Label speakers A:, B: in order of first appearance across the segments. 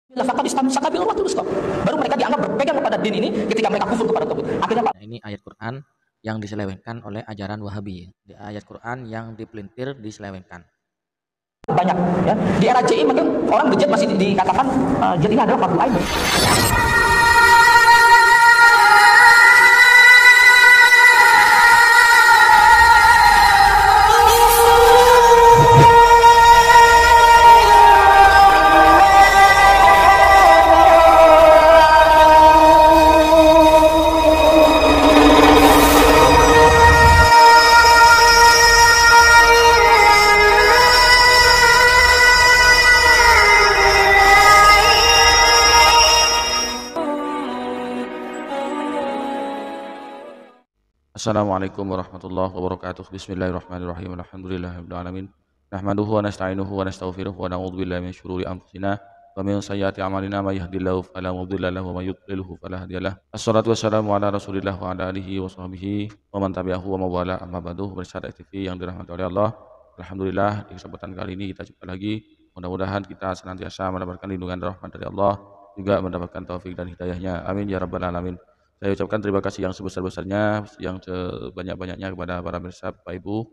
A: Baru mereka dianggap berpegang kepada din ini ketika mereka kufur kepada tauhid. Akhirnya Pak,
B: Nah, ini ayat Quran yang diselewengkan oleh ajaran Wahabi. Di ayat Quran yang dipelintir diselewengkan.
A: banyak ya. Di era CI mungkin orang bejat masih dikatakan jadi ini adalah fardu ain.
C: Assalamualaikum warahmatullahi wabarakatuh. Bismillahirrahmanirrahim. Alhamdulillahirabbil alamin. Nahmaduhu wa nasta'inuhu wa nastaghfiruh wa na'udzu billahi min syururi anfusina wa min sayyiati a'malina may yahdihillahu fala mudilla lahu wa may yudlilhu fala hadiyalah. Assalatu wassalamu ala Rasulillah wa ala alihi wa sahbihi wa man tabi'ahu wa mawala amma ba'du. Bersama TV yang dirahmati oleh Allah. Alhamdulillah di kesempatan kali ini kita jumpa lagi. Mudah-mudahan kita senantiasa mendapatkan lindungan dan rahmat dari Allah, juga mendapatkan taufik dan hidayahnya. Amin ya rabbal alamin. Saya ucapkan terima kasih yang sebesar-besarnya, yang sebanyak-banyaknya kepada para pemirsa, Bapak Ibu,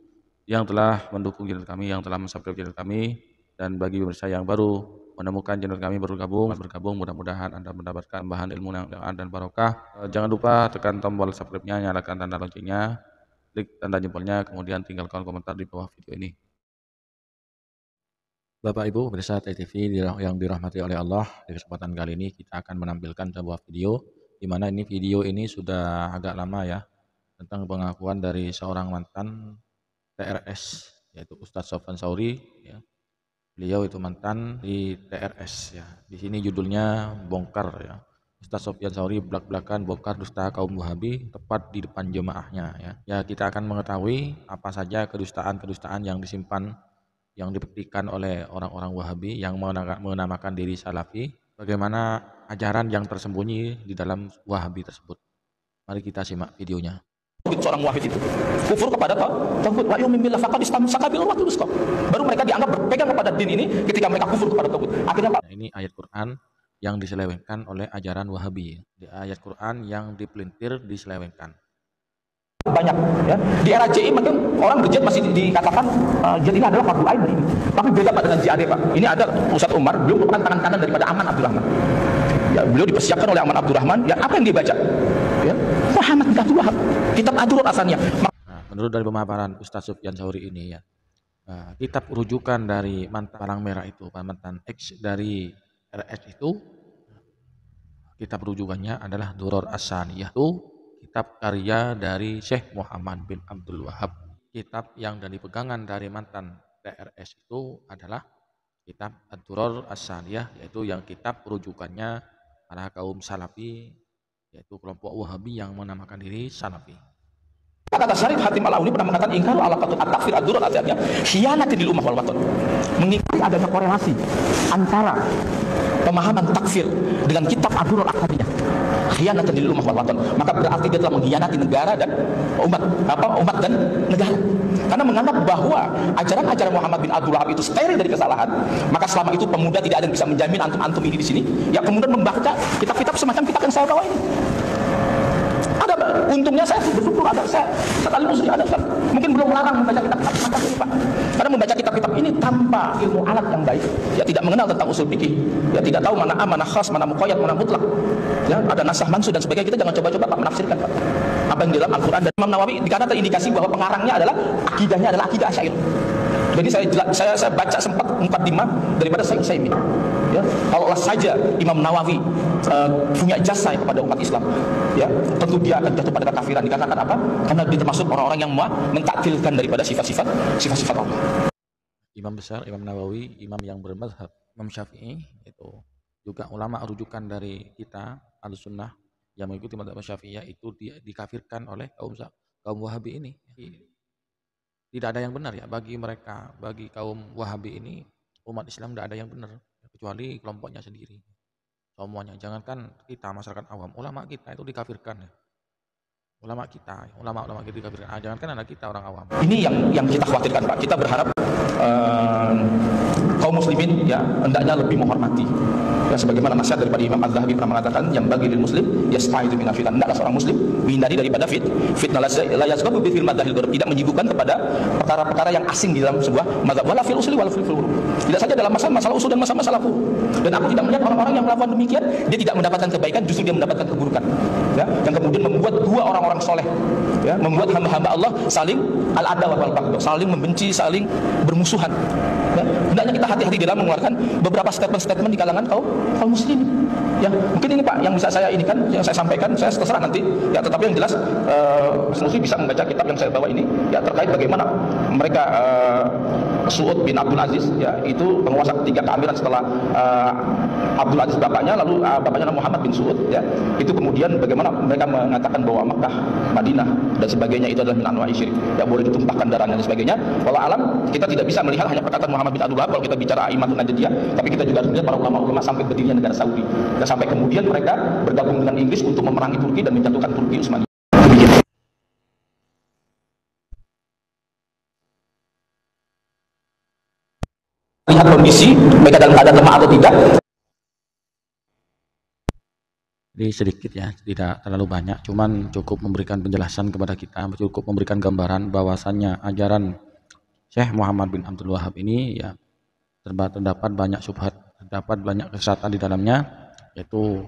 C: yang telah mendukung channel kami, yang telah subscribe channel kami, dan bagi pemirsa yang baru menemukan channel kami bergabung, mudah-mudahan Anda mendapatkan tambahan ilmu yang dan barokah. Jangan lupa tekan tombol subscribe-nya, nyalakan tanda loncengnya, klik tanda jempolnya, kemudian tinggalkan komentar di bawah video ini. Bapak Ibu pemirsa TV yang dirahmati oleh Allah, di kesempatan kali ini kita akan menampilkan sebuah video di mana video ini sudah agak lama ya, tentang pengakuan dari seorang mantan TRS, yaitu Ustadz Sofyan Sauri ya. Beliau itu mantan di TRS ya. Di sini judulnya bongkar ya. Ustadz Sofyan Sauri belak-belakan bongkar dusta kaum Wahabi tepat di depan jemaahnya ya. Ya, kita akan mengetahui apa saja kedustaan-kedustaan yang disimpan, yang dibuktikan oleh orang-orang Wahabi yang menamakan diri Salafi. Bagaimana ajaran yang tersembunyi di dalam Wahabi tersebut. Mari kita simak videonya.
A: Seorang muwahhid itu kufur kepada tauhid, wa yu'min billah faqad istamsaka bil urwatil wuthqa. Baru mereka dianggap berpegang kepada din ini ketika mereka kufur kepada tauhid. Akhirnya Pak,
C: nah, ini ayat Quran yang diselewengkan oleh ajaran Wahabi. Di ayat Quran yang dipelintir diselewengkan.
A: banyak ya. Di era CI mungkin orang bejat masih dikatakan jadi ini adalah fardu ain ini. Tapi beda Pak dengan JAD Pak. Ini ada Ustadz Umar, beliau merupakan tangan kanan daripada Aman Abdurrahman. Ya, beliau dipersiapkan oleh Aman Abdurrahman. Ya, apa yang dia baca? Ya, Muhammad bin Abdul Wahab, kitab Ad-Durrur asalnya.
C: Nah, menurut dari pemaparan Ustadz Sufyan Sauri ini ya, kitab rujukan dari mantan palang merah itu, mantan X dari RS itu, kitab rujukannya adalah Durrur As-Saniyah itu kitab karya dari Syekh Muhammad bin Abdul Wahab. Kitab yang dari pegangan dari mantan TRS itu adalah kitab Ad-Durrur As-Saniyah, yaitu yang kitab rujukannya para kaum Salafi, yaitu kelompok Wahabi yang menamakan diri Salafi.
A: Kata Syarif Hatim Al-Auni pernah mengatakan ingkaru ala qatut at-takfir ad-durrur artinya khianati lil ummah wal watan. Mengikuti adanya korelasi antara pemahaman takfir dengan kitab Ad-Durrur Akadiyah. Khianati lil ummah wal watan. Maka berarti dia telah mengkhianati negara dan umat dan negara. Karena menganggap bahwa ajaran-ajaran Muhammad bin Abdul Wahab itu steril dari kesalahan, maka selama itu pemuda tidak ada yang bisa menjamin antum-antum ini di sini, ya kemudian membaca kitab-kitab semacam kitab yang saya bawa ini. Untungnya saya bersyukur ada saya sekali muslim ada Ustaz. Mungkin belum melarang membaca kitab-kitab semacam ini Pak. Karena membaca kitab-kitab ini tanpa ilmu alat yang baik, ya tidak mengenal tentang usul fikih, ya tidak tahu mana am, mana khas, mana muqayyad, mana mutlak. Ya, ada nasah mansuh dan sebagainya, kita jangan coba-coba Pak menafsirkan Pak. Apa yang di dalam Al-Qur'an. Dan Imam Nawawi dikatakan terindikasi bahwa pengarangnya adalah akidahnya adalah akidah Asy'ariyah. Jadi saya baca sempat mukadimah daripada Syekh Utsaimin. Ya, kalau saja Imam Nawawi punya jasa kepada umat Islam, ya tentu dia akan jatuh pada kekafiran. Dikatakan apa? Karena dia termasuk orang-orang yang mentaktilkan daripada sifat-sifat Allah.
C: Imam besar Imam Nawawi, imam yang bermadzhab Imam Syafi'i, itu juga ulama rujukan dari kita Ahlussunnah yang mengikuti mazhab Syafi'iyah, itu dikafirkan oleh kaum Wahabi ini. Tidak ada yang benar ya bagi mereka, bagi kaum Wahabi ini, umat Islam tidak ada yang benar kecuali kelompoknya sendiri. Semuanya, jangankan kita masyarakat awam, ulama kita itu dikafirkan ya. ulama kita dikafirkan. Jangankan anak kita, orang awam.
A: Ini yang kita khawatirkan, Pak. Kita berharap kaum muslimin ya hendaknya lebih menghormati. Ya, sebagaimana nasihat daripada Imam Az-Zahabi pernah mengatakan, yang bagi lil muslim yasta'idu min fitan. Hendaklah seorang muslim menghindari daripada fitnah la yazbabu bi fil madahil gharib, tidak menyibukkan kepada perkara-perkara yang asing di dalam sebuah mazhab, wala fil usuli wala fil furu'. Tidak saja dalam masalah usul dan masalah furu'. Dan aku tidak melihat orang-orang yang melakukan demikian dia tidak mendapatkan kebaikan, justru dia mendapatkan keburukan. Ya, yang kemudian membuat dua orang-orang soleh, ya, membuat hamba-hamba Allah saling al-adawa wal baghdha, saling membenci, saling bermusuhan. Ya, hendaknya kita hati-hati dalam mengeluarkan beberapa statement-statement di kalangan kaum muslimin. Ya, mungkin ini Pak yang bisa saya ini kan, yang saya sampaikan, saya terserah nanti. Ya, tetapi yang jelas Sanusi bisa membaca kitab yang saya bawa ini, ya terkait bagaimana mereka Suud bin Abdul Aziz, ya itu penguasa ketiga keamiran setelah Abdul Aziz bapaknya, lalu bapaknya Muhammad bin Suud, ya itu kemudian bagaimana mereka mengatakan bahwa Mekah, Madinah dan sebagainya itu adalah min anwa'i syirik, ya boleh ditumpahkan darahnya dan sebagainya. Wallahu alam, kita tidak bisa melihat hanya perkataan Muhammad bin Abdul Wahab kalau kita bicara Aimatun Najdiyah, tapi kita juga harus melihat para ulama-ulama sampai berdirinya negara Saudi, dan sampai kemudian mereka bergabung dengan Inggris untuk memerangi Turki dan menjatuhkan Turki Utsmani. Lihat kondisi mereka dalam keadaan lemah atau tidak.
C: Jadi sedikit ya, tidak terlalu banyak, cuman cukup memberikan penjelasan kepada kita, cukup memberikan gambaran bahwasannya ajaran Syekh Muhammad bin Abdul Wahab ini ya terdapat banyak syubhat, terdapat banyak kesesatan di dalamnya, yaitu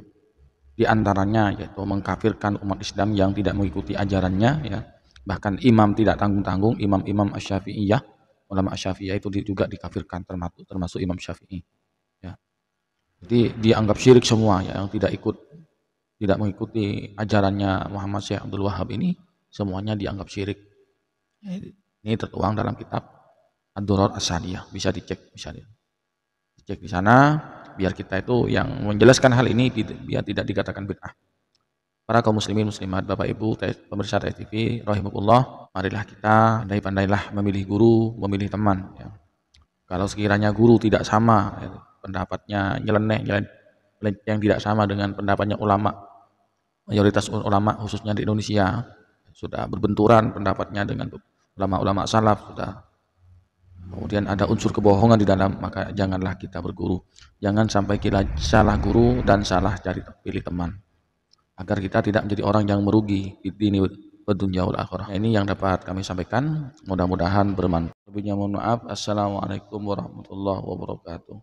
C: diantaranya yaitu mengkafirkan umat Islam yang tidak mengikuti ajarannya, ya bahkan imam tidak tanggung-tanggung, imam Asy-Syafi'iyah, ulama Asy-Syafi'iyah itu juga dikafirkan, termasuk Imam Syafi'i, ya. Jadi dianggap syirik semua ya, yang tidak mengikuti ajarannya Muhammad Syekh Abdul Wahab ini semuanya dianggap syirik. Ini tertuang dalam kitab Ad-Durar As-Saniyah, bisa dicek di sana biar kita itu yang menjelaskan hal ini biar tidak dikatakan bid'ah. Para kaum muslimin muslimat, Bapak Ibu pemirsa TV rahimakumullah, marilah kita pandai-pandailah memilih guru, memilih teman, ya. Kalau sekiranya guru tidak sama ya, pendapatnya nyeleneh yang tidak sama dengan pendapatnya ulama, mayoritas ulama khususnya di Indonesia sudah berbenturan pendapatnya dengan ulama-ulama salaf, sudah kemudian ada unsur kebohongan di dalam, maka janganlah kita berguru. Jangan sampai kita salah guru dan salah cari pilih teman, agar kita tidak menjadi orang yang merugi di dunia dunya wal akhirah. Ini yang dapat kami sampaikan, mudah-mudahan bermanfaat. Lebihnya mohon maaf. Assalamualaikum warahmatullahi wabarakatuh.